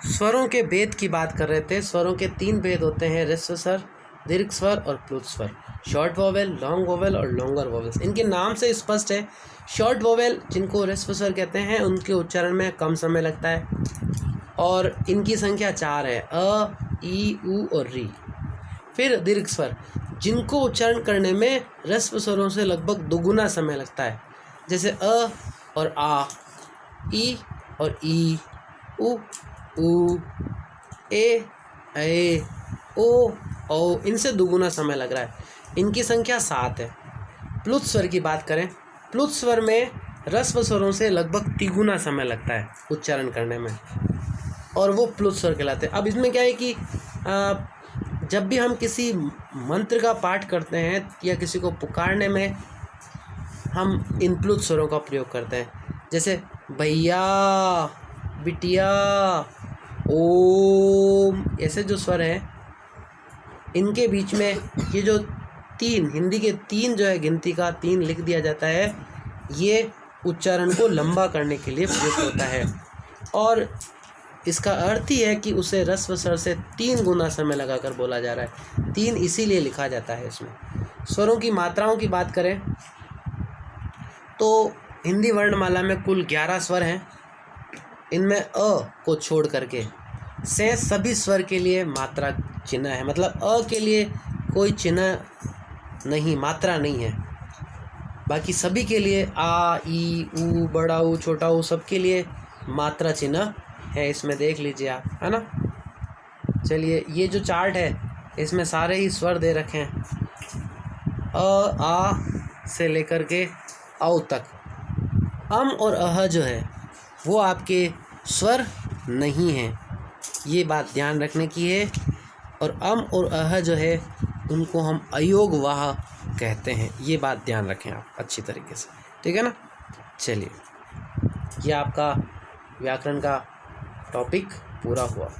स्वरों के भेद की बात कर रहे थे। स्वरों के 3 भेद होते हैं, ह्रस्व स्वर, दीर्घ स्वर और प्लुत स्वर। शॉर्ट वोवेल, लॉन्ग वोवेल और लॉन्गर वोवेल्स। इनके नाम से स्पष्ट है, शॉर्ट वोवेल जिनको ह्रस्व स्वर कहते हैं उनके उच्चारण में कम समय लगता है और इनकी संख्या 4 है, अ, ई, उ और री। फिर दीर्घ स्वर जिनको उच्चारण करने में ह्रस्व स्वरों से लगभग दोगुना समय लगता है, जैसे अ और आ, ई और ई, उ, ऊ, ए, ओ, औ, इनसे दुगुना समय लग रहा है। इनकी संख्या 7 है। प्लुत स्वर की बात करें, प्लुत स्वर में ह्रस्व स्वरों से लगभग तिगुना समय लगता है उच्चारण करने में और वो प्लुत स्वर कहलाते हैं। अब इसमें क्या है कि जब भी हम किसी मंत्र का पाठ करते हैं या किसी को पुकारने में हम इन प्लुत स्वरों का प्रयोग करते हैं, जैसे भैया, बिटिया, ओम, ऐसे जो स्वर हैं इनके बीच में ये जो 3 हिंदी के 3 जो है गिनती का 3 लिख दिया जाता है, ये उच्चारण को लंबा करने के लिए प्रयुक्त होता है और इसका अर्थ ही है कि उसे ह्रस्व स्वर से 3 गुना समय लगाकर बोला जा रहा है। 3 इसीलिए लिखा जाता है इसमें। स्वरों की मात्राओं की बात करें तो हिंदी वर्णमाला में कुल 11 स्वर हैं। इनमें अ को छोड़ करके शेष सभी स्वर के लिए मात्रा चिन्ह है, मतलब अ के लिए कोई चिन्ह नहीं, मात्रा नहीं है। बाकी सभी के लिए आ, ई, उ, बड़ा ऊ, छोटा ऊ, सबके लिए मात्रा चिन्ह है। इसमें देख लीजिए आप, है ना। चलिए, ये जो चार्ट है इसमें सारे ही स्वर दे रखे हैं, अ, आ से लेकर के औ तक। अम और अह जो है वो आपके स्वर नहीं हैं, ये बात ध्यान रखने की है। और अम और अह जो है उनको हम अयोग वाह कहते हैं, ये बात ध्यान रखें आप अच्छी तरीके से, ठीक है ना। चलिए, ये आपका व्याकरण का टॉपिक पूरा हुआ।